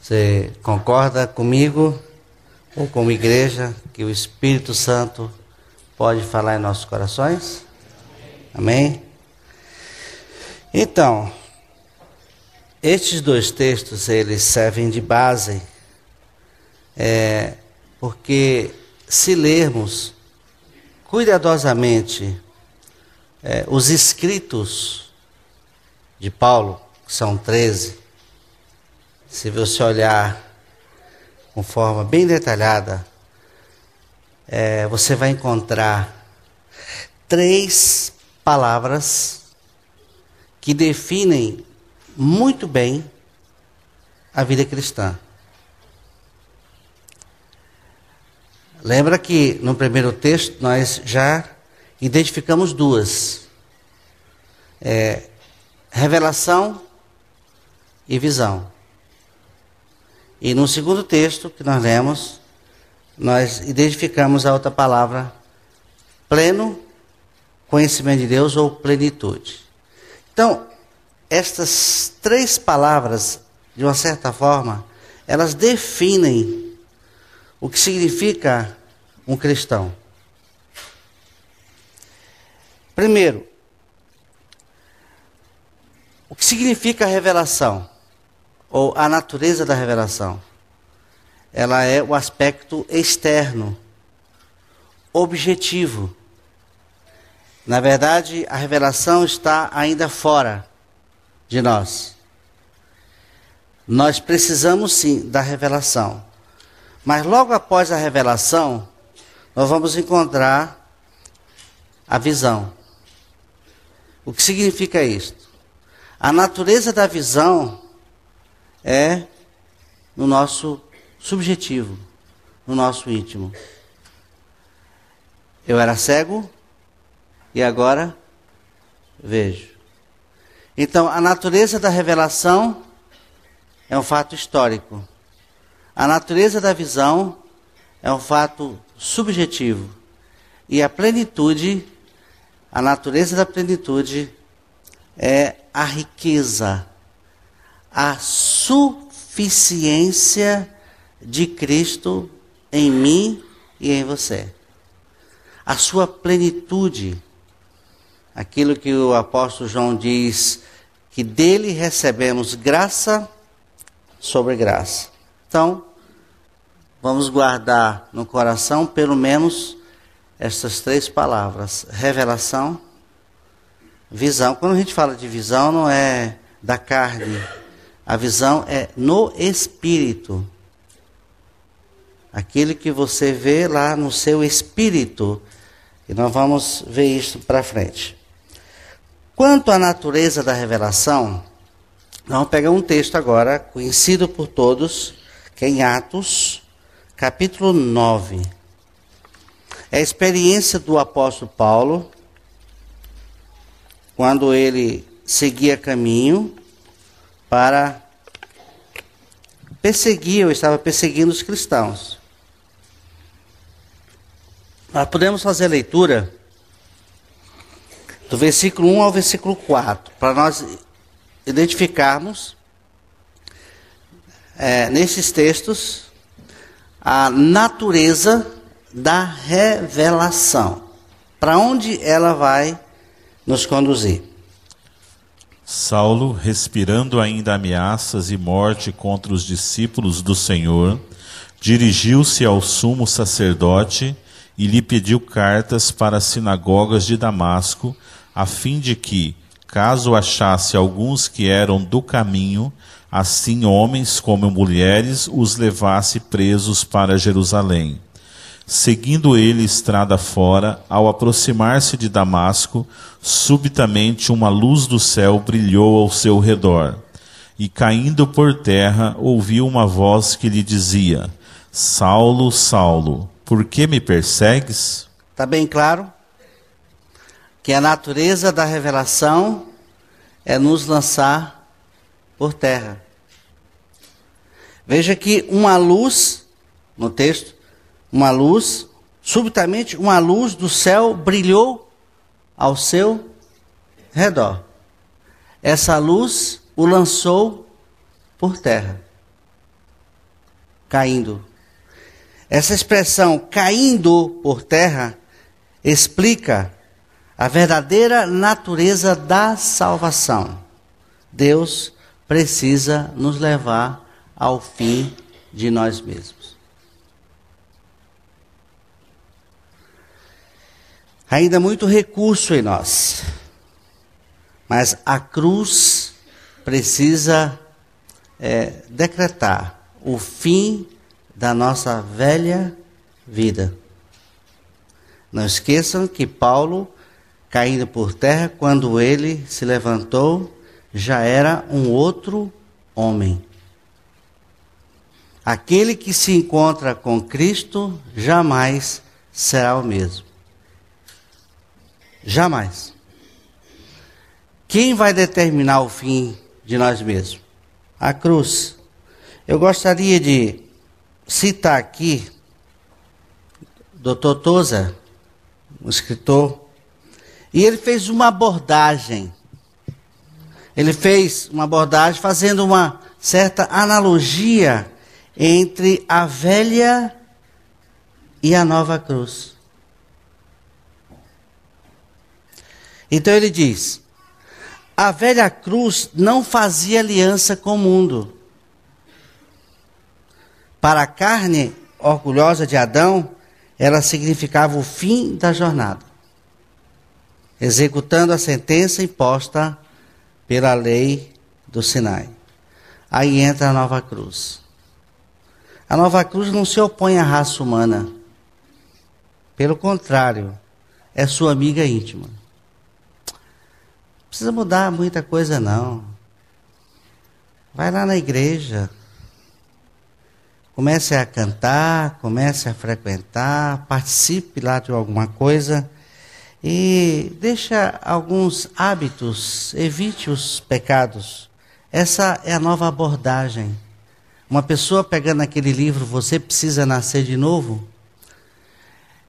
Você concorda comigo ou como igreja que o Espírito Santo pode falar em nossos corações? Amém? Então, estes dois textos, eles servem de base, porque se lermos cuidadosamente os escritos de Paulo, que são 13, se você olhar com forma bem detalhada, você vai encontrar 3 palavras que definem muito bem a vida cristã. Lembra que no primeiro texto nós já identificamos 2. Revelação e visão. E no segundo texto que nós lemos, nós identificamos a outra palavra, pleno conhecimento de Deus ou plenitude. Então, estas 3 palavras, de uma certa forma, elas definem o que significa um cristão. Primeiro, o que significa a revelação? Ou a natureza da revelação? Ela é o aspecto externo, objetivo. Na verdade, a revelação está ainda fora de nós. Nós precisamos sim da revelação. Mas logo após a revelação, nós vamos encontrar a visão. O que significa isto? A natureza da visão é no nosso subjetivo, no nosso íntimo. Eu era cego e agora vejo. Então, a natureza da revelação é um fato histórico. A natureza da visão é um fato subjetivo. E a plenitude, a natureza da plenitude é a riqueza, a suficiência de Cristo em mim e em você. A sua plenitude, aquilo que o apóstolo João diz, que dele recebemos graça sobre graça. Então, vamos guardar no coração pelo menos estas 3 palavras: revelação, visão. Quando a gente fala de visão, não é da carne. A visão é no espírito. Aquilo que você vê lá no seu espírito. E nós vamos ver isso para frente. Quanto à natureza da revelação, vamos pegar um texto agora, conhecido por todos, que é em Atos, capítulo 9. É a experiência do apóstolo Paulo, quando ele seguia caminho para perseguir, ou estava perseguindo os cristãos. Nós podemos fazer a leitura do versículo 1 ao versículo 4, para nós identificarmos nesses textos a natureza da revelação, para onde ela vai nos conduzir. Saulo, respirando ainda ameaças e morte contra os discípulos do Senhor, dirigiu-se ao sumo sacerdote e lhe pediu cartas para as sinagogas de Damasco, a fim de que, caso achasse alguns que eram do caminho, assim homens como mulheres, os levasse presos para Jerusalém. Seguindo ele estrada fora, ao aproximar-se de Damasco, subitamente uma luz do céu brilhou ao seu redor. E caindo por terra, ouviu uma voz que lhe dizia: Saulo, Saulo, por que me persegues? Está bem claro que a natureza da revelação é nos lançar por terra. Veja que uma luz, no texto, uma luz, subitamente uma luz do céu brilhou ao seu redor. Essa luz o lançou por terra. caindo. Essa expressão caindo por terra explica a verdadeira natureza da salvação. Deus precisa nos levar ao fim de nós mesmos. Ainda muito recurso em nós, mas a cruz precisa decretar o fim da nossa velha vida. Não esqueçam que Paulo, caindo por terra, quando ele se levantou, já era um outro homem. Aquele que se encontra com Cristo jamais será o mesmo. Jamais. Quem vai determinar o fim de nós mesmos? A cruz. Eu gostaria de citar aqui Dr. Tozer, um escritor, e ele fez uma abordagem. Ele fez uma abordagem fazendo uma certa analogia entre a velha e a nova cruz. Então ele diz: a velha cruz não fazia aliança com o mundo. Para a carne orgulhosa de Adão, ela significava o fim da jornada, executando a sentença imposta pela lei do Sinai. Aí entra a nova cruz. A nova cruz não se opõe à raça humana. Pelo contrário, é sua amiga íntima. Não precisa mudar muita coisa, não. Vai lá na igreja. Comece a cantar, comece a frequentar, participe lá de alguma coisa e deixa alguns hábitos, evite os pecados. Essa é a nova abordagem. Uma pessoa pegando aquele livro, Você Precisa Nascer de Novo,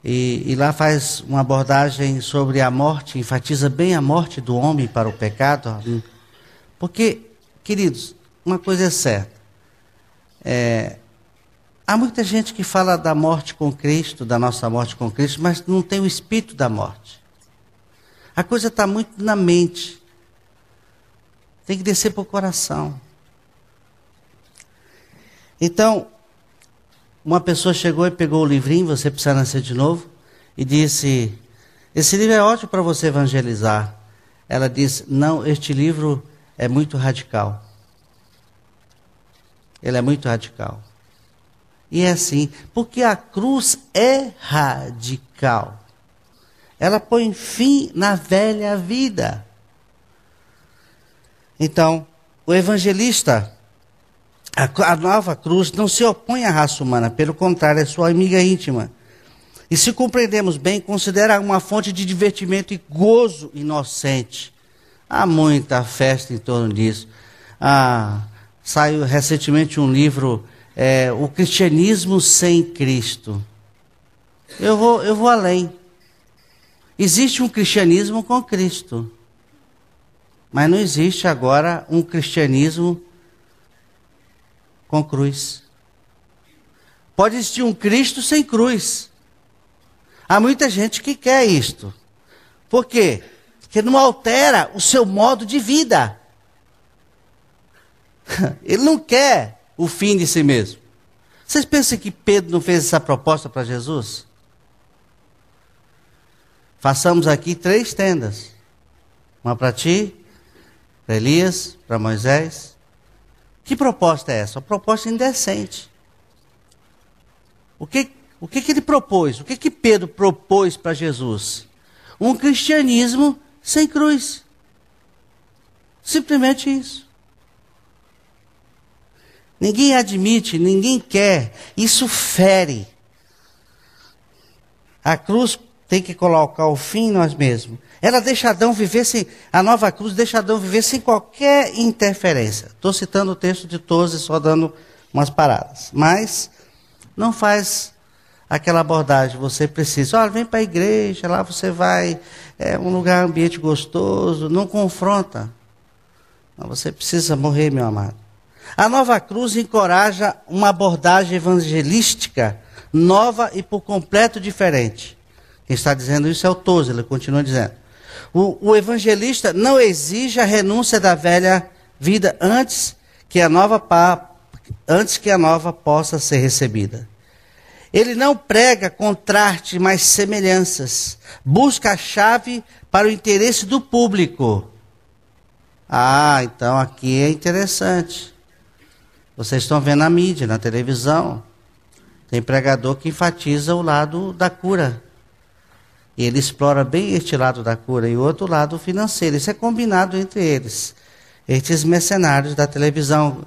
e lá faz uma abordagem sobre a morte, enfatiza bem a morte do homem para o pecado. Porque, queridos, uma coisa é certa, há muita gente que fala da morte com Cristo, da nossa morte com Cristo, mas não tem o espírito da morte. A coisa está muito na mente. Tem que descer para o coração. Então, uma pessoa chegou e pegou o livrinho, Você Precisa Nascer de Novo, e disse: esse livro é ótimo para você evangelizar. Ela disse: não, este livro é muito radical. Ele é muito radical. E é assim, porque a cruz é radical. Ela põe fim na velha vida. Então, o evangelista, a nova cruz não se opõe à raça humana, pelo contrário, é sua amiga íntima. E se compreendemos bem, considera uma fonte de divertimento e gozo inocente. Há muita festa em torno disso. Saiu recentemente um livro, O Cristianismo Sem Cristo. Eu vou além. Existe um cristianismo com Cristo. Mas não existe agora um cristianismo com cruz. Pode existir um Cristo sem cruz. Há muita gente que quer isto. Por quê? Porque não altera o seu modo de vida. Ele não quer o fim de si mesmo. Vocês pensam que Pedro não fez essa proposta para Jesus? Façamos aqui 3 tendas. Uma para ti, para Elias, para Moisés. Que proposta é essa? Uma proposta indecente. O que ele propôs? O que Pedro propôs para Jesus? Um cristianismo sem cruz. Simplesmente isso. Ninguém admite, ninguém quer. Isso fere. A cruz tem que colocar o fim em nós mesmos. Ela deixa Adão viver sem... A nova cruz deixa Adão viver sem qualquer interferência. Estou citando o texto de Tozer, só dando umas paradas. Mas não faz aquela abordagem. Você precisa... Olha, vem para a igreja, lá você vai... É um lugar, ambiente gostoso. Não confronta. Não, você precisa morrer, meu amado. A Nova Cruz encoraja uma abordagem evangelística nova e por completo diferente. Quem está dizendo isso é o Tozer, ele continua dizendo. O evangelista não exige a renúncia da velha vida antes que a nova possa ser recebida. Ele não prega contraste, mas semelhanças. Busca a chave para o interesse do público. Ah, então aqui é interessante. Vocês estão vendo na mídia, na televisão. Tem pregador que enfatiza o lado da cura. E ele explora bem este lado da cura e o outro lado financeiro. Isso é combinado entre eles. Estes mercenários da televisão,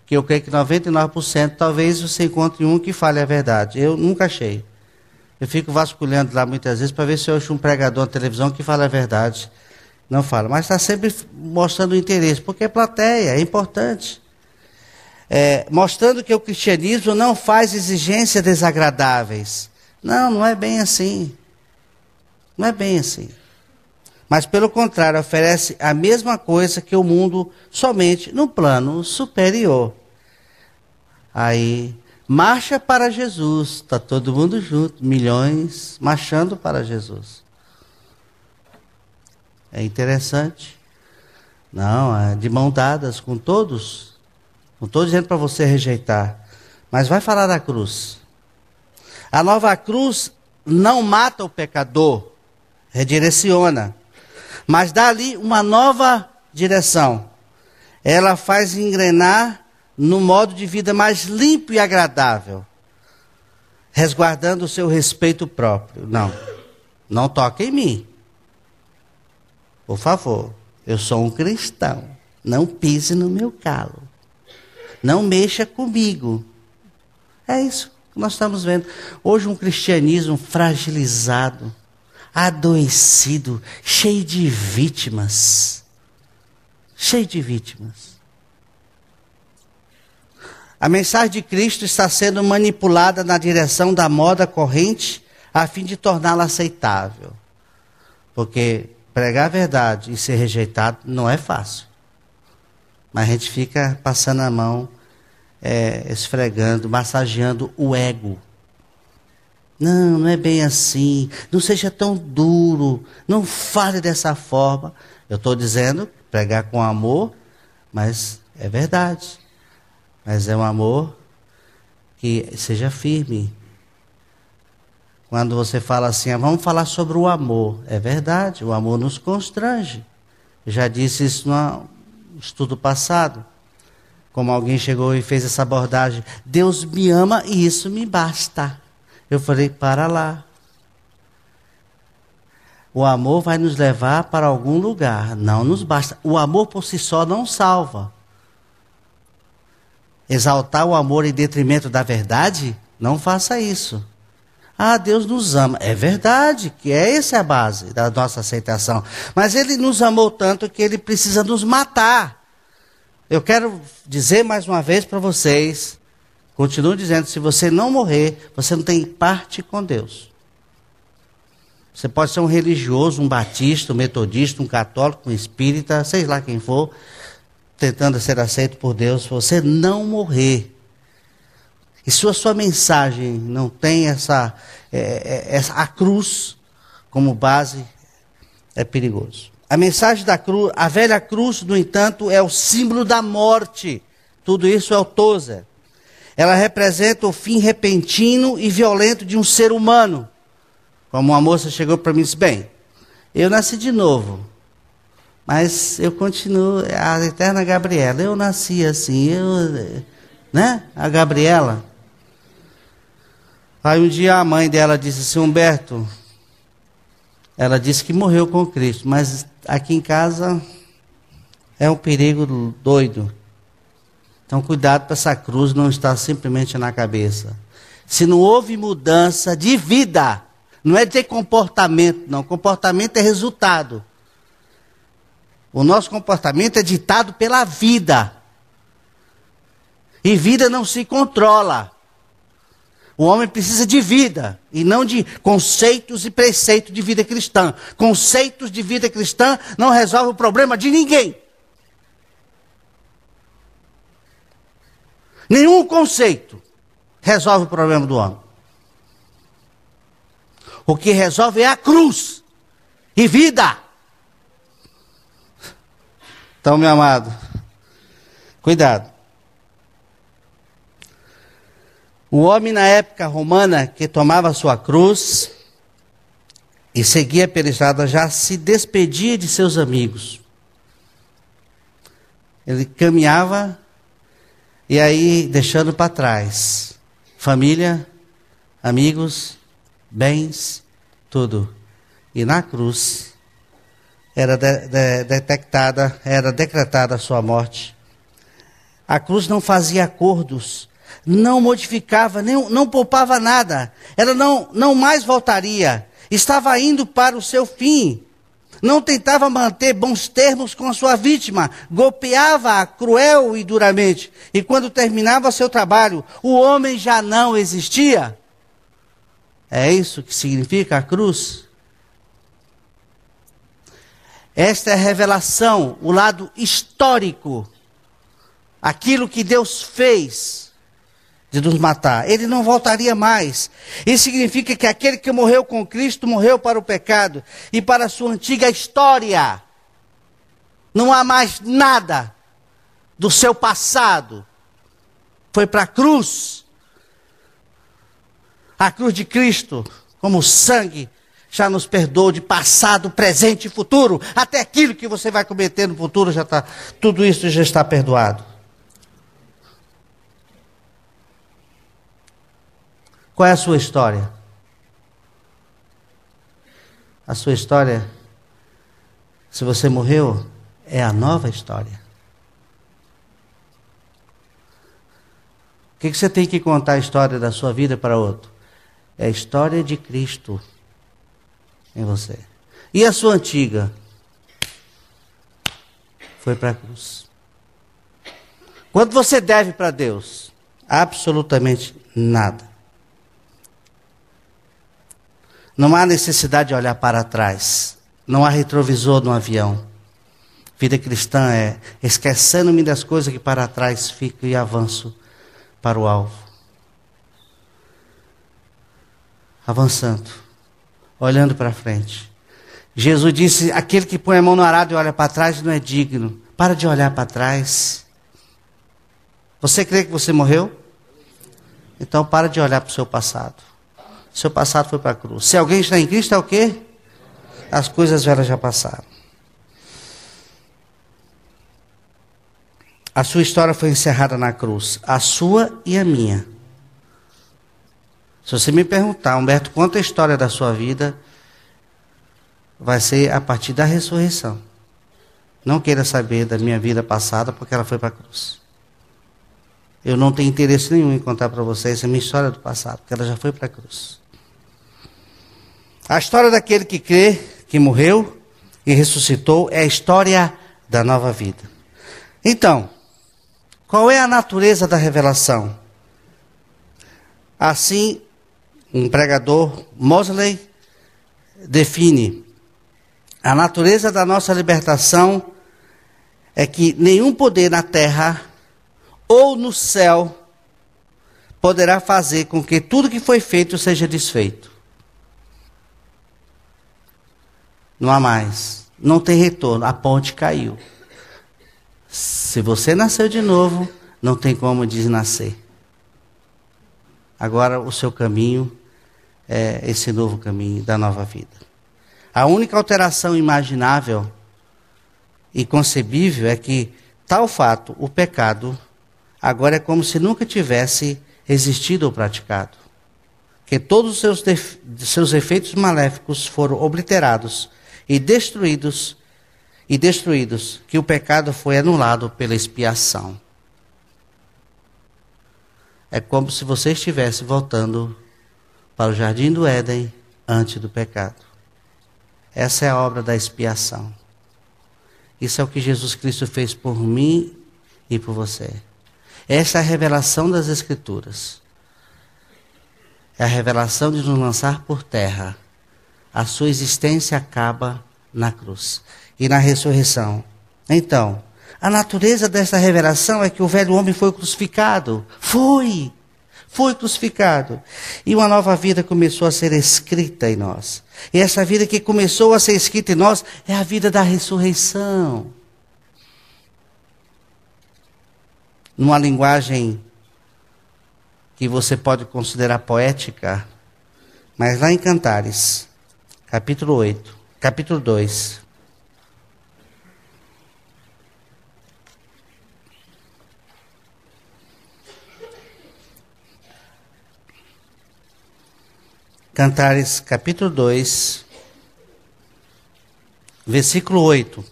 que eu creio que 99%, talvez você encontre um que fale a verdade. Eu nunca achei. Eu fico vasculhando lá muitas vezes para ver se eu acho um pregador na televisão que fala a verdade. Não fala, mas está sempre mostrando interesse, porque é plateia, é importante. Mostrando que o cristianismo não faz exigências desagradáveis. Não, não é bem assim. Não é bem assim. Mas, pelo contrário, oferece a mesma coisa que o mundo, somente no plano superior. Aí, marcha para Jesus. Está todo mundo junto, milhões marchando para Jesus. É interessante. Não, é de mão dadas com todos. Não estou dizendo para você rejeitar, mas vai falar da cruz. A nova cruz não mata o pecador, redireciona, mas dá ali uma nova direção. Ela faz engrenar no modo de vida mais limpo e agradável, resguardando o seu respeito próprio. Não toque em mim. Por favor, eu sou um cristão. Não pise no meu calo. Não mexa comigo. É isso que nós estamos vendo. Hoje um cristianismo fragilizado, adoecido, cheio de vítimas. Cheio de vítimas. A mensagem de Cristo está sendo manipulada na direção da moda corrente a fim de torná-la aceitável. Porque pregar a verdade e ser rejeitado não é fácil. Mas a gente fica passando a mão, esfregando, massageando o ego. Não é bem assim. Não seja tão duro. Não fale dessa forma. Eu estou dizendo, pregar com amor, mas é verdade. Mas é um amor que seja firme. Quando você fala assim, vamos falar sobre o amor. É verdade, o amor nos constrange. Eu já disse isso no estudo passado. Como alguém chegou e fez essa abordagem. Deus me ama e isso me basta. Eu falei, para lá. O amor vai nos levar para algum lugar. Não nos basta. O amor por si só não salva. Exaltar o amor em detrimento da verdade? Não faça isso. Deus nos ama. É verdade, que essa é a base da nossa aceitação. Mas Ele nos amou tanto que Ele precisa nos matar. Eu quero dizer mais uma vez para vocês, continuo dizendo, se você não morrer, você não tem parte com Deus. Você pode ser um religioso, um batista, um metodista, um católico, um espírita, sei lá quem for, tentando ser aceito por Deus, se você não morrer. E se a sua mensagem não tem a cruz como base, é perigoso. A mensagem da cruz, a velha cruz, no entanto, é o símbolo da morte. Tudo isso é o Tozer. Ela representa o fim repentino e violento de um ser humano. Como uma moça chegou para mim e disse, bem, eu nasci de novo, mas eu continuo, a eterna Gabriela, eu nasci assim, a Gabriela. Aí um dia a mãe dela disse assim, Humberto, ela disse que morreu com Cristo, mas aqui em casa é um perigo doido. Então cuidado para essa cruz não estar simplesmente na cabeça. Se não houve mudança de vida, não é de comportamento, não. Comportamento é resultado. O nosso comportamento é ditado pela vida. E vida não se controla. O homem precisa de vida, e não de conceitos e preceitos de vida cristã. Conceitos de vida cristã não resolvem o problema de ninguém. Nenhum conceito resolve o problema do homem. O que resolve é a cruz e vida. Então, meu amado, cuidado. O homem na época romana que tomava sua cruz e seguia pela estrada já se despedia de seus amigos. Ele caminhava e aí deixando para trás família, amigos, bens, tudo. E na cruz era decretada a sua morte. A cruz não fazia acordos, não modificava, não poupava nada. Ela não mais voltaria. Estava indo para o seu fim. Não tentava manter bons termos com a sua vítima. Golpeava-a cruel e duramente. E quando terminava seu trabalho, o homem já não existia. É isso que significa a cruz? Esta é a revelação, o lado histórico. Aquilo que Deus fez de nos matar. Ele não voltaria mais. Isso significa que aquele que morreu com Cristo morreu para o pecado e para a sua antiga história. Não há mais nada do seu passado. Foi para a cruz. A cruz de Cristo, como sangue, já nos perdoou de passado, presente e futuro. Até aquilo que você vai cometer no futuro já está, tudo isso já está perdoado. Qual é a sua história? A sua história, se você morreu, é a nova história. O que você tem que contar a história da sua vida para outro? É a história de Cristo em você. E a sua antiga? Foi para a cruz. Quanto você deve para Deus? Absolutamente nada. Não há necessidade de olhar para trás. Não há retrovisor no avião. Vida cristã é esquecendo-me das coisas que para trás ficam e avanço para o alvo. Avançando. Olhando para frente. Jesus disse, aquele que põe a mão no arado e olha para trás não é digno. Para de olhar para trás. Você crê que você morreu? Então para de olhar para o seu passado. Seu passado foi para a cruz. Se alguém está em Cristo, é o quê? As coisas velhas já passaram. A sua história foi encerrada na cruz. A sua e a minha. Se você me perguntar, Humberto, conta a história da sua vida, vai ser a partir da ressurreição. Não queira saber da minha vida passada, porque ela foi para a cruz. Eu não tenho interesse nenhum em contar para vocês a minha história do passado, porque ela já foi para a cruz. A história daquele que crê, que morreu e ressuscitou, é a história da nova vida. Então, qual é a natureza da revelação? Assim, um pregador, Mosley, define: a natureza da nossa libertação é que nenhum poder na terra ou no céu poderá fazer com que tudo que foi feito seja desfeito. Não há mais. Não tem retorno. A ponte caiu. Se você nasceu de novo, não tem como desnascer. Agora o seu caminho é esse novo caminho da nova vida. A única alteração imaginável e concebível é que tal fato, o pecado, agora é como se nunca tivesse existido ou praticado. Que todos os seus efeitos maléficos foram obliterados e destruídos, que o pecado foi anulado pela expiação. É como se você estivesse voltando para o jardim do Éden antes do pecado. Essa é a obra da expiação. Isso é o que Jesus Cristo fez por mim e por você. Essa é a revelação das Escrituras. É a revelação de nos lançar por terra. A sua existência acaba na cruz e na ressurreição. Então, A natureza dessa revelação é que o velho homem foi crucificado. Foi crucificado. E uma nova vida começou a ser escrita em nós. E essa vida que começou a ser escrita em nós é a vida da ressurreição. Numa linguagem que você pode considerar poética, mas lá em Cantares, capítulo 2. Cantares, capítulo 2, versículo 8.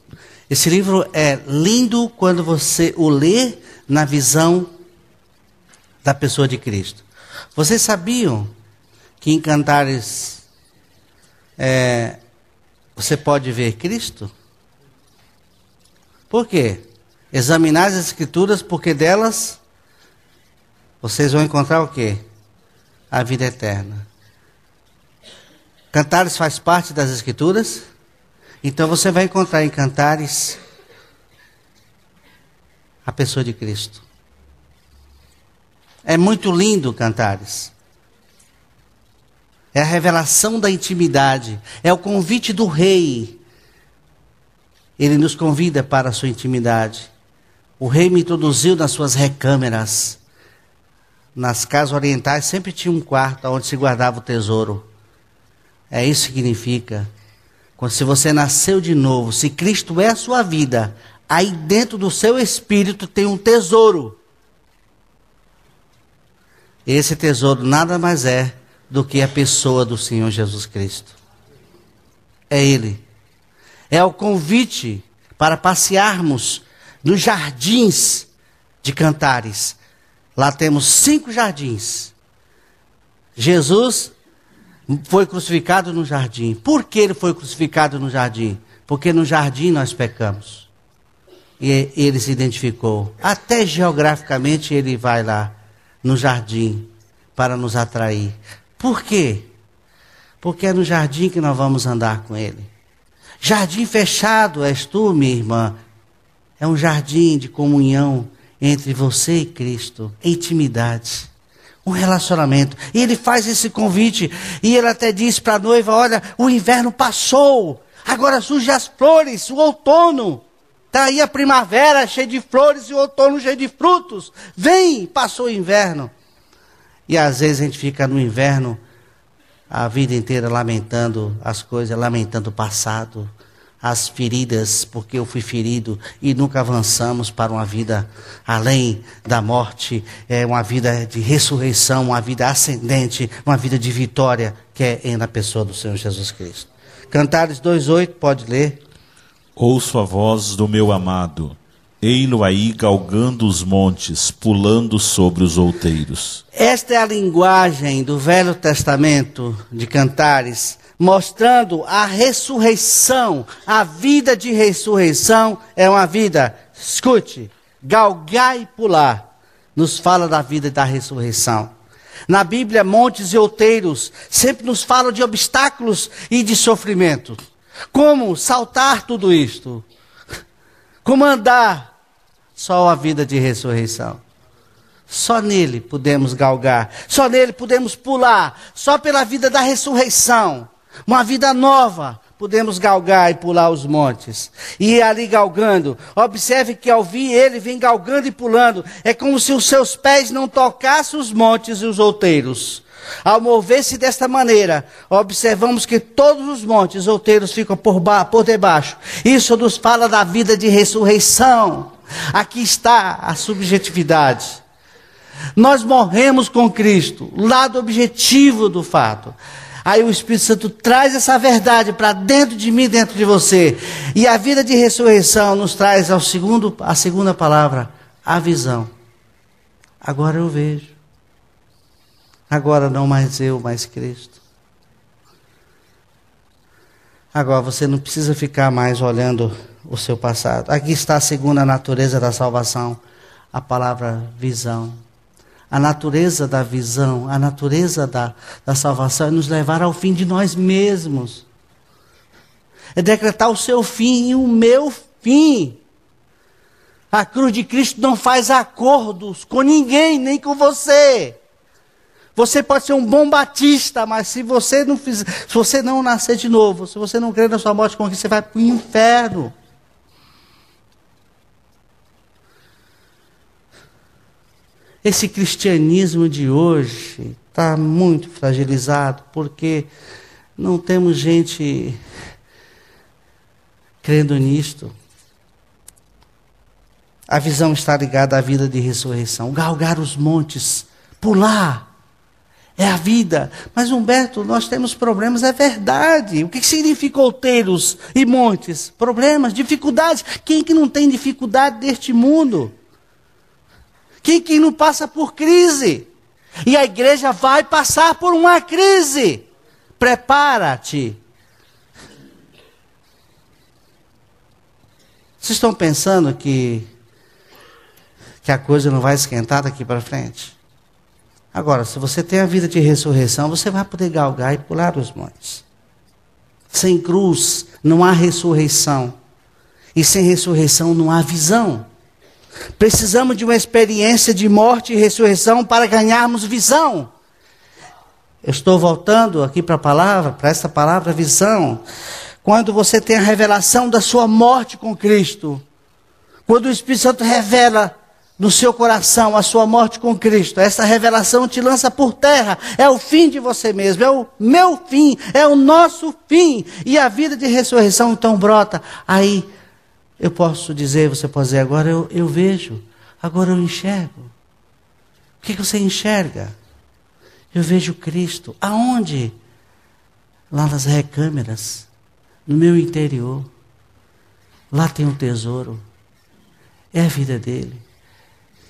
Esse livro é lindo quando você o lê na visão da pessoa de Cristo. Vocês sabiam que em Cantares você pode ver Cristo? Por quê? Examinar as Escrituras, porque delas vocês vão encontrar o quê? A vida eterna. Cantares faz parte das Escrituras? Então você vai encontrar em Cantares a pessoa de Cristo. É muito lindo Cantares. É a revelação da intimidade. É o convite do rei. Ele nos convida para a sua intimidade. O rei me introduziu nas suas recâmeras. Nas casas orientais sempre tinha um quarto onde se guardava o tesouro. É isso que significa. Se você nasceu de novo, se Cristo é a sua vida, aí dentro do seu espírito tem um tesouro. Esse tesouro nada mais é do que a pessoa do Senhor Jesus Cristo. É Ele. É o convite para passearmos nos jardins de Cantares. Lá temos 5 jardins. Jesus foi crucificado no jardim. Por que ele foi crucificado no jardim? Porque no jardim nós pecamos. E ele se identificou. Até geograficamente ele vai lá no jardim para nos atrair. Por quê? Porque é no jardim que nós vamos andar com ele. Jardim fechado és tu, minha irmã. É um jardim de comunhão entre você e Cristo. Intimidade. Um relacionamento. E ele faz esse convite. E ele até diz para a noiva, olha, o inverno passou. Agora surgem as flores, o outono. Está aí a primavera cheia de flores e o outono cheio de frutos. Vem, passou o inverno. E às vezes a gente fica no inverno a vida inteira lamentando as coisas, lamentando o passado, as feridas, porque eu fui ferido, e nunca avançamos para uma vida além da morte, uma vida de ressurreição, uma vida ascendente, uma vida de vitória, que é na pessoa do Senhor Jesus Cristo. Cantares 2:8, pode ler. Ouço a voz do meu amado, ei-lo aí galgando os montes, pulando sobre os outeiros. Esta é a linguagem do Velho Testamento de Cantares, mostrando a ressurreição. A vida de ressurreição é uma vida, escute, galgar e pular. Nos fala da vida da ressurreição. Na Bíblia, montes e outeiros sempre nos falam de obstáculos e de sofrimento. Como saltar tudo isto? Como andar? Só a vida de ressurreição. Só nele podemos galgar. Só nele podemos pular. Só pela vida da ressurreição. Uma vida nova. Podemos galgar e pular os montes. E ali galgando. Observe que ao vir ele vem galgando e pulando. É como se os seus pés não tocassem os montes e os outeiros. Ao mover-se desta maneira, observamos que todos os montes e outeiros ficam por debaixo. Isso nos fala da vida de ressurreição. Aqui está a subjetividade. Nós morremos com Cristo, lado objetivo do fato. Aí o Espírito Santo traz essa verdade para dentro de mim, dentro de você. E a vida de ressurreição nos traz a segunda palavra, a visão. Agora eu vejo. Agora não mais eu, mais Cristo. Agora você não precisa ficar mais olhando o seu passado. Aqui está a segunda natureza da salvação, a palavra visão. A natureza da visão, a natureza da salvação é nos levar ao fim de nós mesmos. É decretar o seu fim e o meu fim. A cruz de Cristo não faz acordos com ninguém, nem com você. Você pode ser um bom batista, mas se você não nascer de novo, se você não crer na sua morte com Cristo, você vai para o inferno. Esse cristianismo de hoje está muito fragilizado, porque não temos gente crendo nisto. A visão está ligada à vida de ressurreição. Galgar os montes, pular, é a vida. Mas, Humberto, nós temos problemas, é verdade. O que significa outeiros e montes? Problemas, dificuldades. Quem que não tem dificuldade deste mundo? Quem que não passa por crise? E a igreja vai passar por uma crise. Prepara-te. Vocês estão pensando que a coisa não vai esquentar daqui para frente? Agora, se você tem a vida de ressurreição, você vai poder galgar e pular os montes. Sem cruz não há ressurreição. E sem ressurreição não há visão. Precisamos de uma experiência de morte e ressurreição para ganharmos visão. Eu estou voltando aqui para essa palavra visão. Quando você tem a revelação da sua morte com Cristo, quando o Espírito Santo revela no seu coração a sua morte com Cristo, essa revelação te lança por terra, é o fim de você mesmo, é o meu fim, é o nosso fim, e a vida de ressurreição então brota. Aí eu posso dizer, você pode dizer, agora eu vejo, agora eu enxergo. O que você enxerga? Eu vejo Cristo. Aonde? Lá nas recâmeras, no meu interior. Lá tem um tesouro. É a vida dele.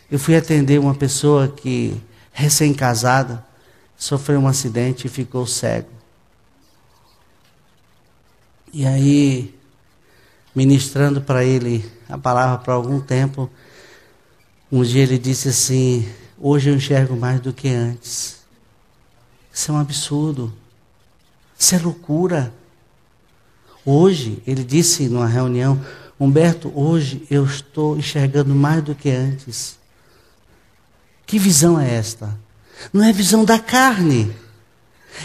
Eu fui atender uma pessoa que, recém-casada, sofreu um acidente e ficou cego. E aí, ministrando para ele a palavra por algum tempo, um dia ele disse assim, hoje eu enxergo mais do que antes. Isso é um absurdo. Isso é loucura. Hoje, ele disse numa reunião, Humberto, hoje eu estou enxergando mais do que antes. Que visão é esta? Não é visão da carne.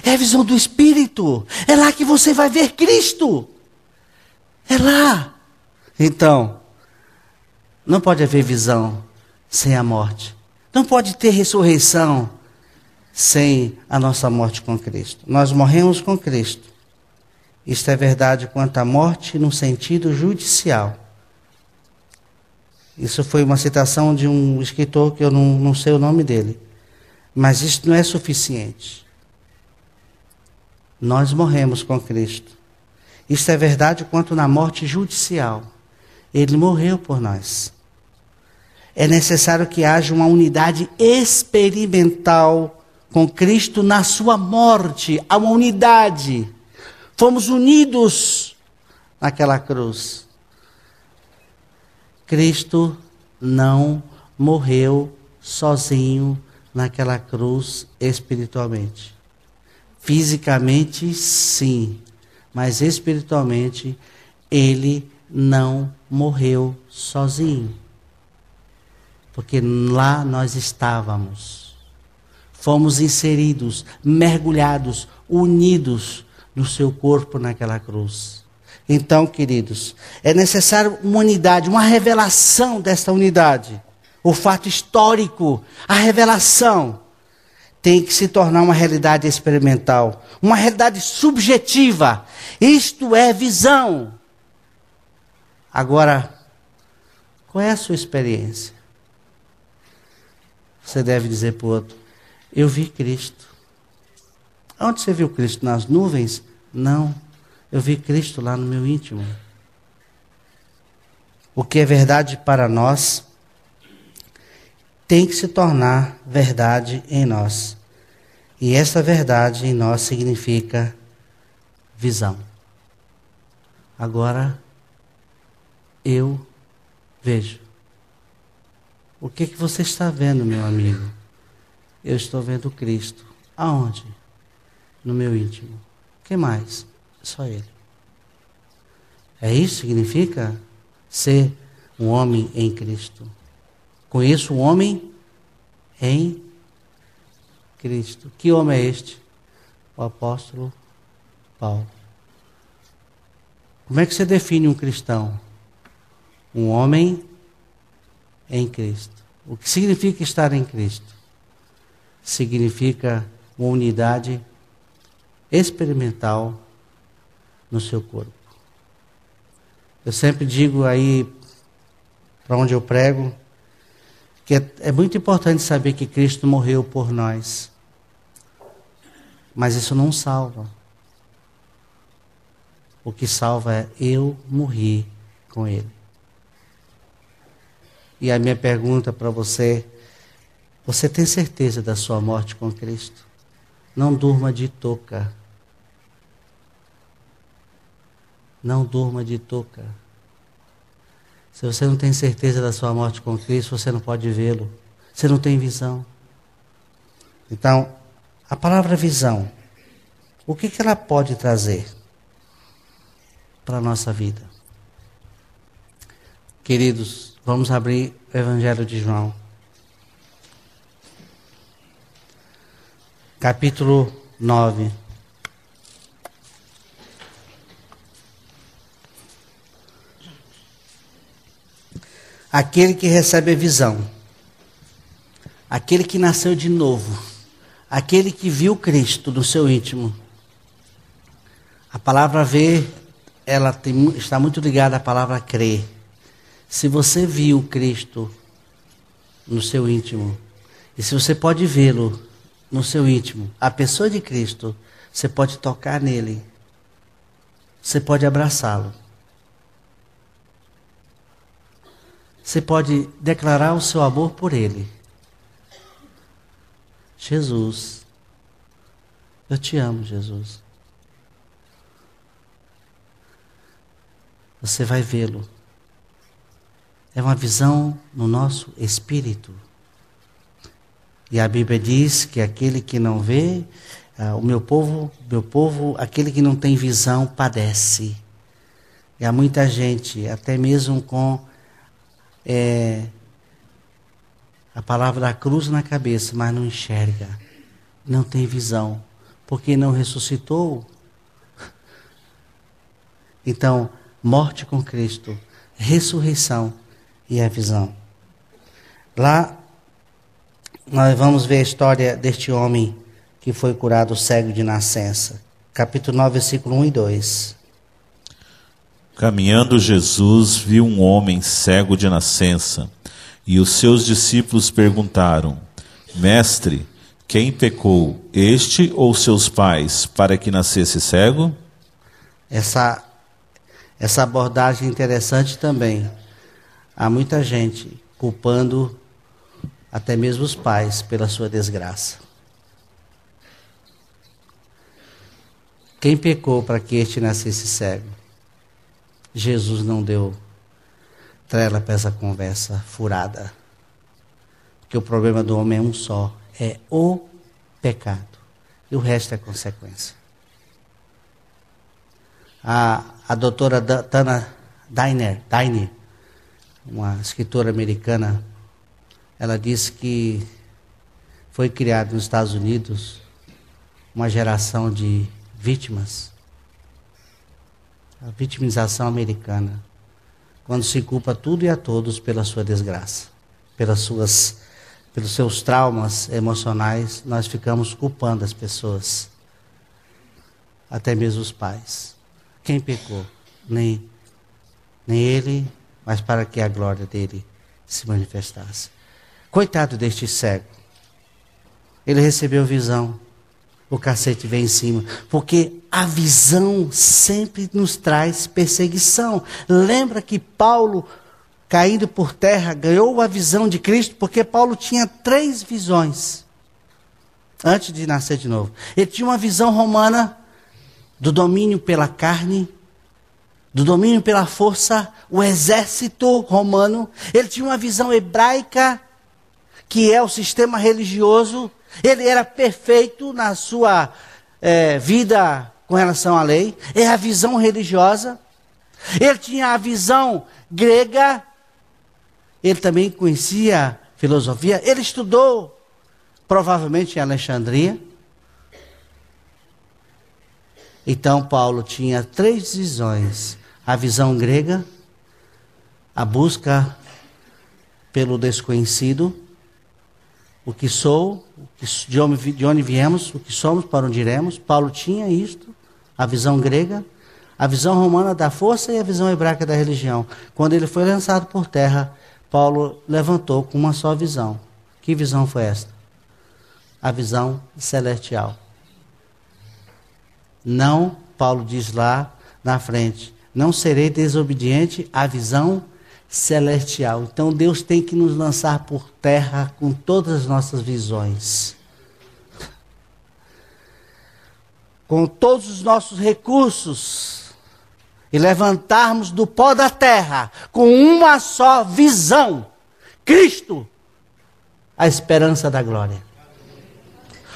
É a visão do Espírito. É lá que você vai ver Cristo. É lá. Então, não pode haver visão sem a morte. Não pode ter ressurreição sem a nossa morte com Cristo. Nós morremos com Cristo. Isto é verdade quanto à morte no sentido judicial. Isso foi uma citação de um escritor que eu não sei o nome dele. Mas isso não é suficiente. Nós morremos com Cristo. Isso é verdade quanto na morte judicial. Ele morreu por nós. É necessário que haja uma unidade experimental com Cristo na sua morte. Há uma unidade. Fomos unidos naquela cruz. Cristo não morreu sozinho naquela cruz espiritualmente. Fisicamente, sim, mas espiritualmente, ele não morreu sozinho. Porque lá nós estávamos. Fomos inseridos, mergulhados, unidos no seu corpo naquela cruz. Então, queridos, é necessário uma unidade, uma revelação desta unidade. O fato histórico, a revelação, tem que se tornar uma realidade experimental, uma realidade subjetiva. Isto é visão. Agora, qual é a sua experiência? Você deve dizer para o outro, eu vi Cristo. Onde você viu Cristo? Nas nuvens? Não. Eu vi Cristo lá no meu íntimo. O que é verdade para nós tem que se tornar verdade em nós. E essa verdade em nós significa visão. Agora, eu vejo. O que você está vendo, meu amigo? Eu estou vendo Cristo. Aonde? No meu íntimo. O que mais? Só Ele. É isso que significa ser Um homem em Cristo. Conheço um homem em Cristo. Que homem é este? O apóstolo Paulo. Como é que você define um cristão? Um homem em Cristo. O que significa estar em Cristo? Significa uma unidade experimental no seu corpo. Eu sempre digo aí, para onde eu prego, que é muito importante saber que Cristo morreu por nós. Mas isso não salva. O que salva é eu morri com Ele. E a minha pergunta para você: você tem certeza da sua morte com Cristo? Não durma de touca. Não durma de touca. Se você não tem certeza da sua morte com Cristo, você não pode vê-lo. Você não tem visão. Então, a palavra visão, o que ela pode trazer para a nossa vida? Queridos, vamos abrir o Evangelho de João. Capítulo 9. Aquele que recebe a visão, aquele que nasceu de novo, aquele que viu Cristo no seu íntimo. A palavra ver, ela está muito ligada à palavra crer. Se você viu Cristo no seu íntimo, e se você pode vê-lo no seu íntimo, a pessoa de Cristo, você pode tocar nele, você pode abraçá-lo. Você pode declarar o seu amor por Ele. Jesus, eu te amo, Jesus. Você vai vê-lo. É uma visão no nosso espírito. E a Bíblia diz que aquele que não vê, o meu povo, aquele que não tem visão padece. E há muita gente, até mesmo com a palavra da cruz na cabeça, mas não enxerga, não tem visão, porque não ressuscitou. Então, morte com Cristo, ressurreição e a visão. Lá, nós vamos ver a história deste homem que foi curado cego de nascença. Capítulo 9, versículo 1 e 2. Caminhando Jesus viu um homem cego de nascença, e os seus discípulos perguntaram: Mestre, quem pecou, este ou seus pais, para que nascesse cego? Essa abordagem é interessante também. Há muita gente culpando até mesmo os pais pela sua desgraça. Quem pecou para que este nascesse cego? Jesus não deu trela para essa conversa furada. Porque o problema do homem é um só, é o pecado. E o resto é consequência. A doutora Tana Diner, uma escritora americana, ela disse que foi criada nos Estados Unidos uma geração de vítimas. A vitimização americana, quando se culpa tudo e a todos pela sua desgraça, pelos seus traumas emocionais, nós ficamos culpando as pessoas, até mesmo os pais. Quem pecou? Nem ele, mas para que a glória dele se manifestasse. Coitado deste cego. Ele recebeu visão. O cacete vem em cima. Porque a visão sempre nos traz perseguição. Lembra que Paulo, caindo por terra, ganhou a visão de Cristo, porque Paulo tinha 3 visões antes de nascer de novo. Ele tinha uma visão romana do domínio pela carne, do domínio pela força, o exército romano. Ele tinha uma visão hebraica, que é o sistema religioso. Ele era perfeito na sua vida com relação à lei. É a visão religiosa. Ele tinha a visão grega, ele também conhecia filosofia, ele estudou provavelmente em Alexandria. Então Paulo tinha 3 visões: a visão grega, a busca pelo desconhecido, o que sou, de onde viemos, o que somos, para onde iremos. Paulo tinha isto, a visão grega, a visão romana da força e a visão hebraica da religião. Quando ele foi lançado por terra, Paulo levantou com uma só visão. Que visão foi esta? A visão celestial. Não, Paulo diz lá na frente, não serei desobediente à visão celestial. Então Deus tem que nos lançar por terra com todas as nossas visões. Com todos os nossos recursos. E levantarmos do pó da terra com uma só visão. Cristo, a esperança da glória.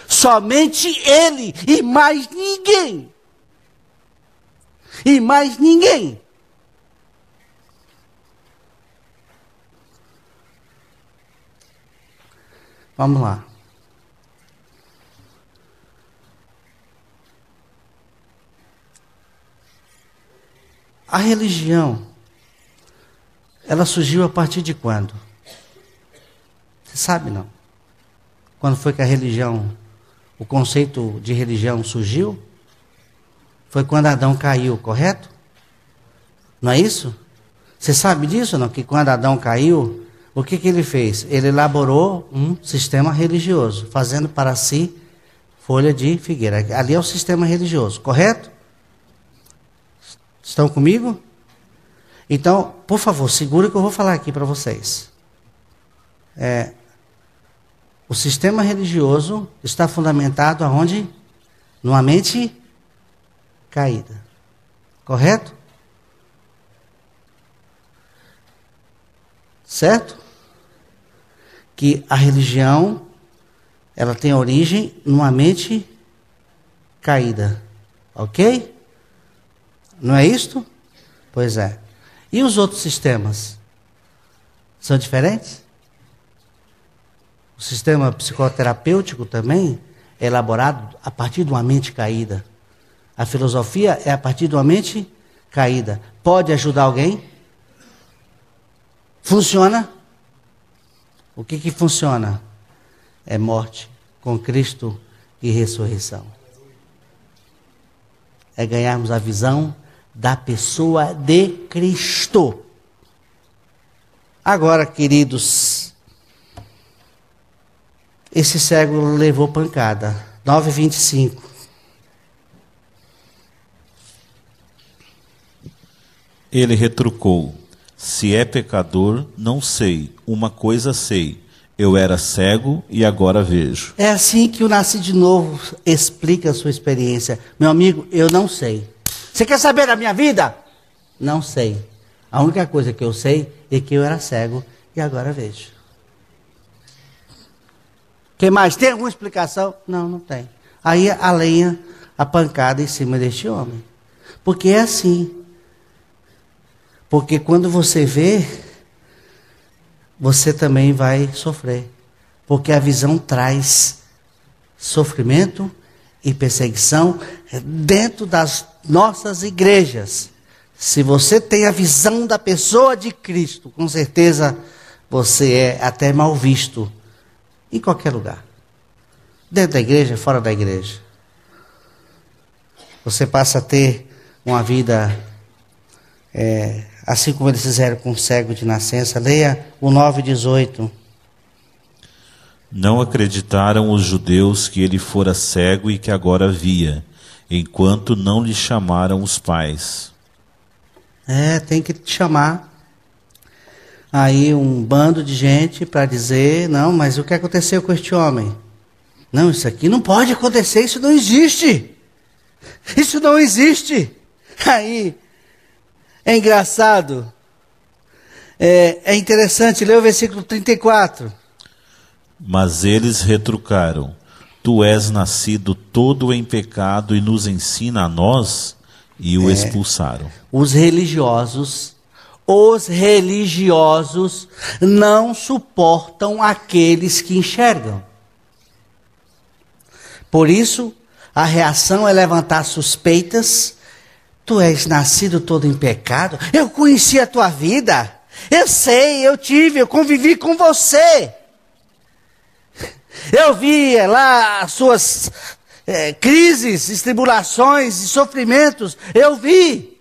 Somente Ele e mais ninguém. E mais ninguém. Vamos lá. A religião, ela surgiu a partir de quando? Você sabe, não? Quando foi que a religião, o conceito de religião surgiu? Foi quando Adão caiu, correto? Não é isso? Você sabe disso, não? Que quando Adão caiu, o que ele fez? Ele elaborou um sistema religioso, fazendo para si folha de figueira. Ali é o sistema religioso, correto? Estão comigo? Então, por favor, segura que eu vou falar aqui para vocês. O sistema religioso está fundamentado aonde? Numa mente caída. Correto? Certo? Que a religião, ela tem origem numa mente caída. Ok? Não é isto? Pois é. E os outros sistemas? São diferentes? O sistema psicoterapêutico também é elaborado a partir de uma mente caída. A filosofia é a partir de uma mente caída. Pode ajudar alguém? Funciona? O que funciona? É morte com Cristo e ressurreição. É ganharmos a visão da pessoa de Cristo. Agora, queridos, esse cego levou pancada. 9:25. Ele retrucou: se é pecador, não sei. Uma coisa sei. Eu era cego e agora vejo. É assim que o Nasci de Novo explica a sua experiência. Meu amigo, eu não sei. Você quer saber da minha vida? Não sei. A única coisa que eu sei é que eu era cego e agora vejo. Quem mais? Tem alguma explicação? Não, não tem. Aí a lenha, a pancada em cima deste homem. Porque é assim. Porque quando você vê, você também vai sofrer. Porque a visão traz sofrimento e perseguição dentro das nossas igrejas. Se você tem a visão da pessoa de Cristo, com certeza você é até mal visto em qualquer lugar. Dentro da igreja, fora da igreja. Você passa a ter uma vida assim como eles fizeram com o cego de nascença. Leia o 9:18. Não acreditaram os judeus que ele fora cego e que agora via, enquanto não lhe chamaram os pais. Tem que te chamar. Aí um bando de gente para dizer, não, mas o que aconteceu com este homem? Não, isso aqui não pode acontecer, isso não existe. Isso não existe. Aí, é engraçado, é interessante, lê o versículo 34. Mas eles retrucaram: tu és nascido todo em pecado e nos ensina a nós? E o expulsaram. Os religiosos, Os religiosos não suportam aqueles que enxergam. Por isso, a reação é levantar suspeitas. Tu és nascido todo em pecado. Eu conheci a tua vida. Eu sei, eu convivi com você. Eu vi lá as suas crises, tribulações e sofrimentos. Eu vi.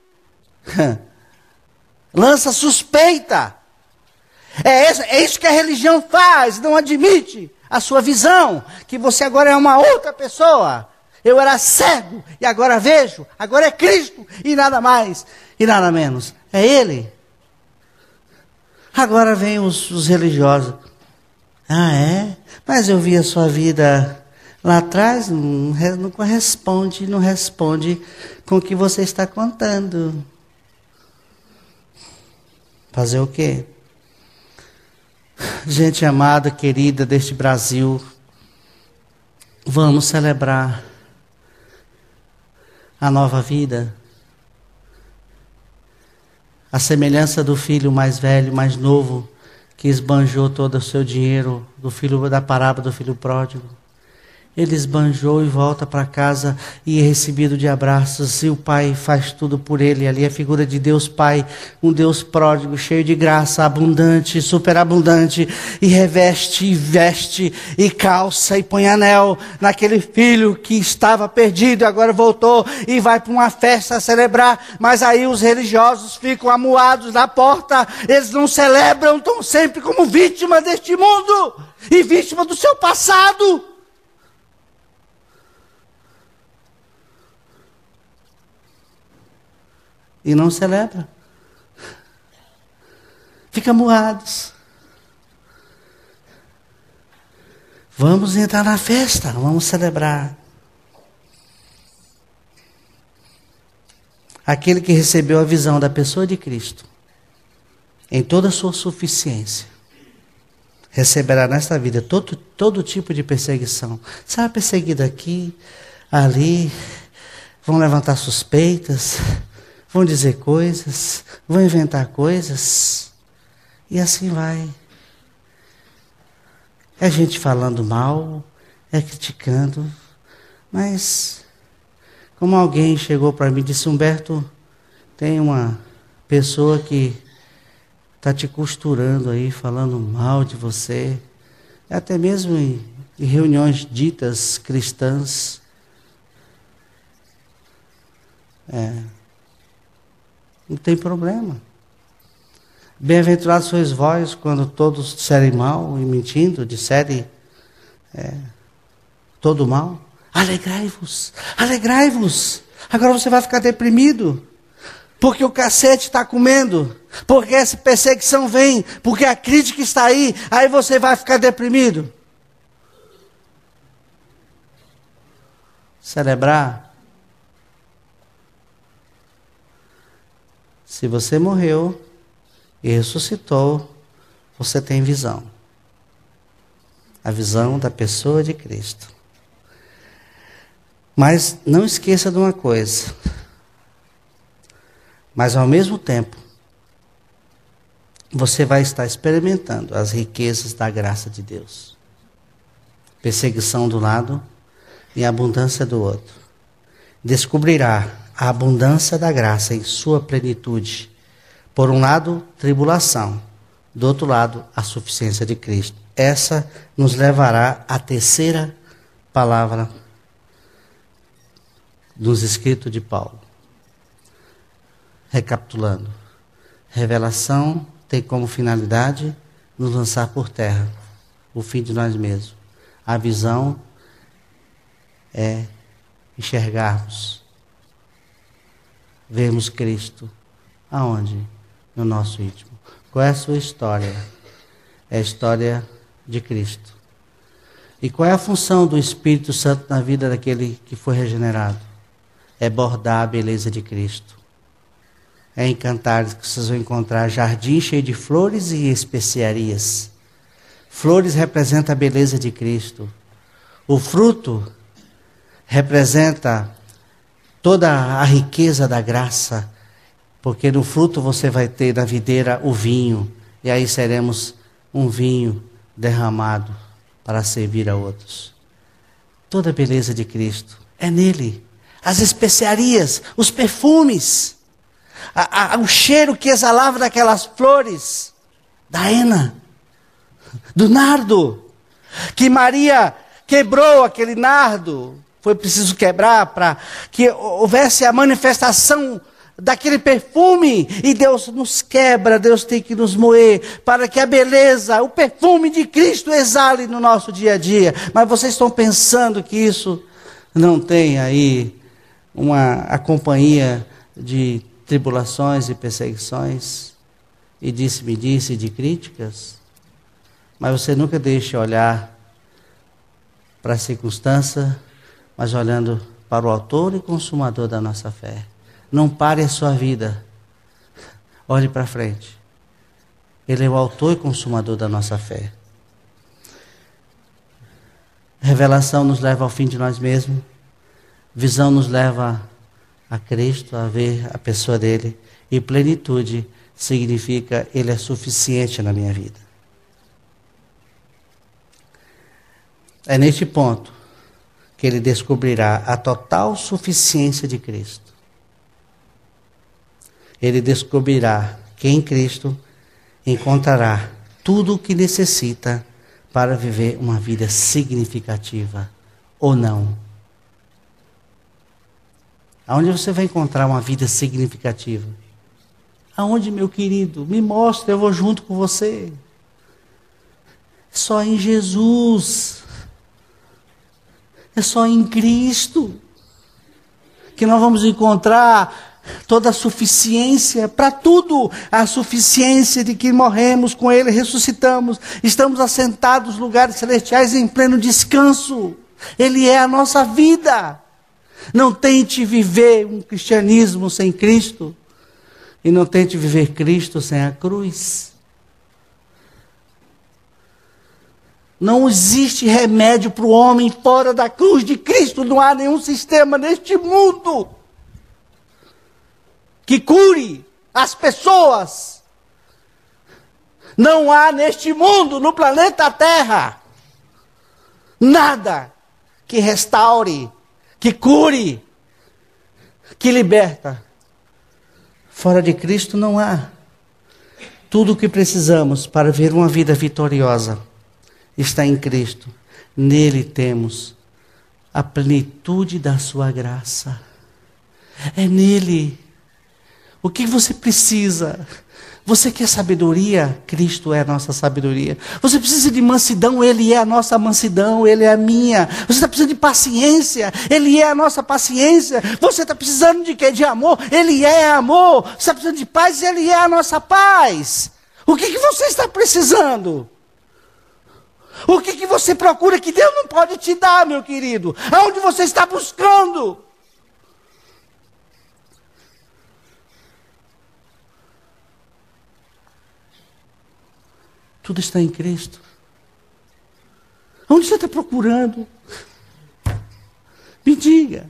Lança suspeita. É isso que a religião faz. Não admite a sua visão. Que você agora é uma outra pessoa. Eu era cego e agora vejo. Agora é Cristo e nada mais e nada menos. É Ele. Agora vem os religiosos. Ah, é? Mas eu vi a sua vida lá atrás. Não responde com o que você está contando. Fazer o quê? Gente amada, querida deste Brasil, vamos celebrar a nova vida. A semelhança do filho mais velho, mais novo, que esbanjou todo o seu dinheiro, da parábola do filho pródigo. Ele esbanjou e volta para casa e é recebido de abraços. E o pai faz tudo por ele. Ali é a figura de Deus Pai, um Deus pródigo, cheio de graça, abundante, superabundante. E reveste, e veste, e calça, e põe anel naquele filho que estava perdido e agora voltou. E vai para uma festa celebrar. Mas aí os religiosos ficam amuados na porta. Eles não celebram, estão sempre como vítima deste mundo. E vítima do seu passado. E não celebra. Fica moados. Vamos entrar na festa, vamos celebrar. Aquele que recebeu a visão da pessoa de Cristo, em toda a sua suficiência, receberá nesta vida todo tipo de perseguição. Será perseguido aqui, ali, vão levantar suspeitas, vão dizer coisas, vão inventar coisas, e assim vai. É gente falando mal, é criticando, mas como alguém chegou para mim e disse, Humberto, tem uma pessoa que está te costurando aí, falando mal de você, até mesmo em reuniões ditas cristãs. Não tem problema. Bem-aventurados sois vós quando todos disserem mal e mentindo, disserem todo mal. Alegrai-vos, alegrai-vos. Agora você vai ficar deprimido, porque o cacete está comendo, porque essa perseguição vem, porque a crítica está aí você vai ficar deprimido. Celebrar. Se você morreu e ressuscitou, você tem visão. A visão da pessoa de Cristo. Mas não esqueça de uma coisa. Mas ao mesmo tempo, você vai estar experimentando as riquezas da graça de Deus. Perseguição do lado e abundância do outro. Descobrirá a abundância da graça em sua plenitude. Por um lado, tribulação. Do outro lado, a suficiência de Cristo. Essa nos levará à terceira palavra dos escritos de Paulo. Recapitulando. Revelação tem como finalidade nos lançar por terra. O fim de nós mesmos. A visão é enxergarmos. Vemos Cristo. Aonde? No nosso íntimo. Qual é a sua história? É a história de Cristo. E qual é a função do Espírito Santo na vida daquele que foi regenerado? É bordar a beleza de Cristo. É em Cantares que vocês vão encontrar jardim cheio de flores e especiarias. Flores representam a beleza de Cristo. O fruto representa toda a riqueza da graça. Porque no fruto você vai ter na videira o vinho, e aí seremos um vinho derramado para servir a outros. Toda a beleza de Cristo é nele. As especiarias, os perfumes, o cheiro que exalava daquelas flores, da hena, do nardo, que Maria quebrou aquele nardo, foi preciso quebrar para que houvesse a manifestação daquele perfume, e Deus nos quebra, Deus tem que nos moer, para que a beleza, o perfume de Cristo exale no nosso dia a dia. Mas vocês estão pensando que isso não tem aí a companhia de tribulações e perseguições, e disse-me-disse de críticas? Mas você nunca deixe olhar para a circunstância, mas olhando para o autor e consumador da nossa fé. Não pare a sua vida. Olhe para frente. Ele é o autor e consumador da nossa fé. Revelação nos leva ao fim de nós mesmos. Visão nos leva a Cristo, a ver a pessoa dele. E plenitude significa ele é suficiente na minha vida. É neste ponto que ele descobrirá a total suficiência de Cristo. Ele descobrirá que em Cristo encontrará tudo o que necessita para viver uma vida significativa ou não. Aonde você vai encontrar uma vida significativa? Aonde, meu querido? Me mostra, eu vou junto com você. Só em Jesus. É só em Cristo que nós vamos encontrar toda a suficiência para tudo. A suficiência de que morremos com Ele, ressuscitamos, estamos assentados nos lugares celestiais em pleno descanso. Ele é a nossa vida. Não tente viver um cristianismo sem Cristo, e não tente viver Cristo sem a cruz. Não existe remédio para o homem fora da cruz de Cristo. Não há nenhum sistema neste mundo que cure as pessoas. Não há neste mundo, no planeta Terra, nada que restaure, que cure, que liberta. Fora de Cristo não há. Tudo o que precisamos para viver uma vida vitoriosa está em Cristo. Nele temos a plenitude da sua graça. É nele. O que você precisa? Você quer sabedoria? Cristo é a nossa sabedoria. Você precisa de mansidão? Ele é a nossa mansidão, Ele é a minha. Você está precisando de paciência? Ele é a nossa paciência. Você está precisando de quê? De amor? Ele é amor. Você está precisando de paz? Ele é a nossa paz. O que você está precisando? O que você procura que Deus não pode te dar, meu querido? Aonde você está buscando? Tudo está em Cristo. Onde você está procurando? Me diga.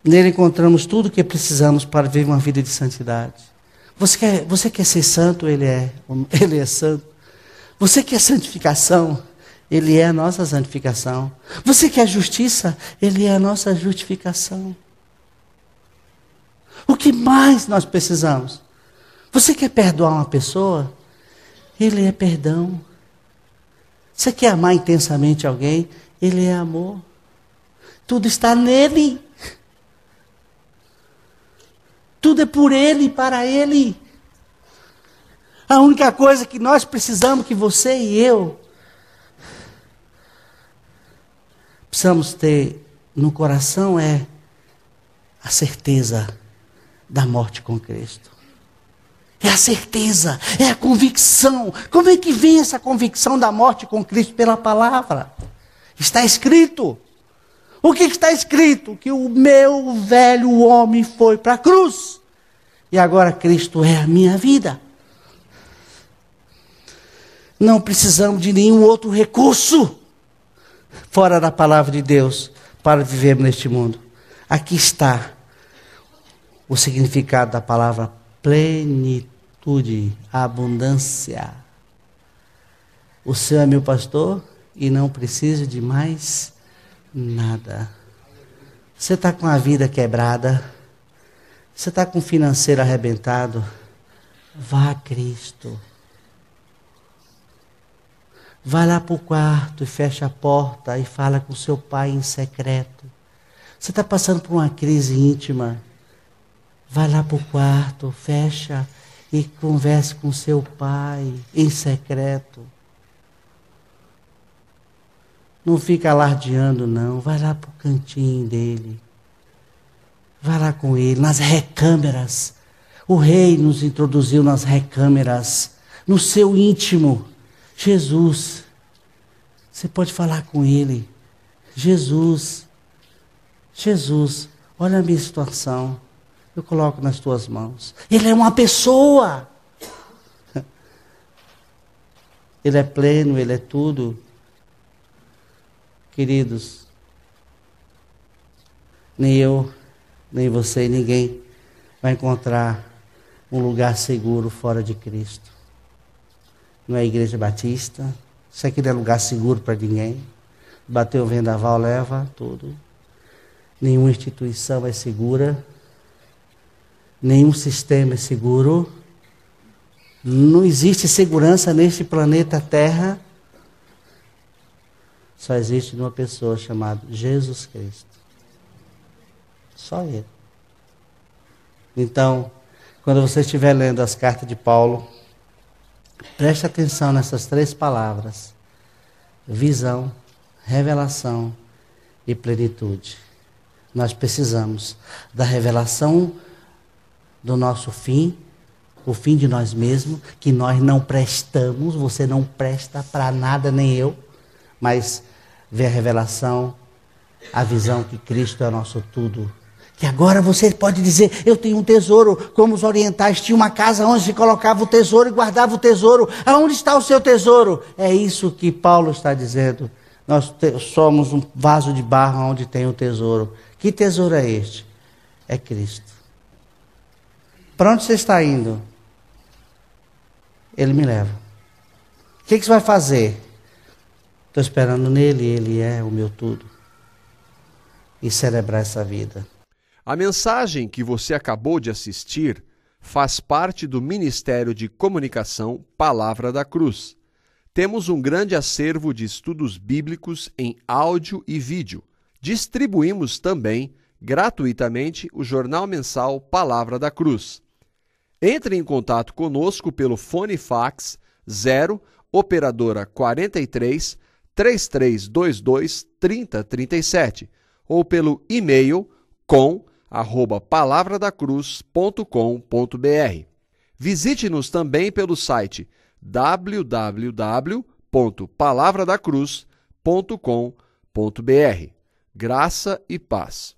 Nele encontramos tudo o que precisamos para viver uma vida de santidade. Você quer ser santo? Ele é santo. Você quer santificação? Ele é a nossa santificação. Você quer justiça? Ele é a nossa justificação. O que mais nós precisamos? Você quer perdoar uma pessoa? Ele é perdão. Você quer amar intensamente alguém? Ele é amor. Tudo está nele. Tudo é por Ele, para Ele. A única coisa que nós precisamos, que você e eu precisamos ter no coração, é a certeza da morte com Cristo. É a certeza, é a convicção. Como é que vem essa convicção da morte com Cristo? Pela palavra. Está escrito. O que está escrito? Que o meu velho homem foi para a cruz. E agora Cristo é a minha vida. Não precisamos de nenhum outro recurso fora da palavra de Deus para viver neste mundo. Aqui está o significado da palavra plenitude, abundância. O Senhor é meu pastor e não preciso de mais nada. Você está com a vida quebrada, você está com o financeiro arrebentado, vá a Cristo. Vai lá para o quarto e fecha a porta e fala com seu pai em secreto. Você está passando por uma crise íntima, vai lá para o quarto, fecha e converse com seu pai em secreto. Não fica alardeando, não. Vai lá para o cantinho dele. Vai lá com ele, nas recâmeras. O rei nos introduziu nas recâmeras, no seu íntimo. Jesus. Você pode falar com ele. Jesus. Jesus, olha a minha situação. Eu coloco nas tuas mãos. Ele é uma pessoa. Ele é pleno, ele é tudo. Queridos, nem eu, nem você, ninguém vai encontrar um lugar seguro fora de Cristo. Não é a igreja batista, isso aqui não é lugar seguro para ninguém. Bateu o vendaval, leva tudo. Nenhuma instituição é segura, nenhum sistema é seguro. Não existe segurança neste planeta Terra. Só existe uma pessoa chamada Jesus Cristo. Só Ele. Então, quando você estiver lendo as cartas de Paulo, preste atenção nessas 3 palavras: visão, revelação e plenitude. Nós precisamos da revelação do nosso fim, o fim de nós mesmos, que nós não prestamos, você não presta para nada, nem eu, mas ver a revelação, a visão que Cristo é o nosso tudo. Que agora você pode dizer, eu tenho um tesouro, como os orientais tinham uma casa onde se colocava o tesouro e guardava o tesouro. Aonde está o seu tesouro? É isso que Paulo está dizendo. Nós somos um vaso de barro onde tem o tesouro. Que tesouro é este? É Cristo. Para onde você está indo? Ele me leva. O que você vai fazer? Estou esperando nele, ele é o meu tudo. E celebrar essa vida. A mensagem que você acabou de assistir faz parte do Ministério de Comunicação Palavra da Cruz. Temos um grande acervo de estudos bíblicos em áudio e vídeo. Distribuímos também, gratuitamente, o jornal mensal Palavra da Cruz. Entre em contato conosco pelo fone fax 0 operadora 43 3322 3037 ou pelo e-mail com@palavradacruz.com.br. Visite-nos também pelo site www.palavradacruz.com.br. Graça e paz.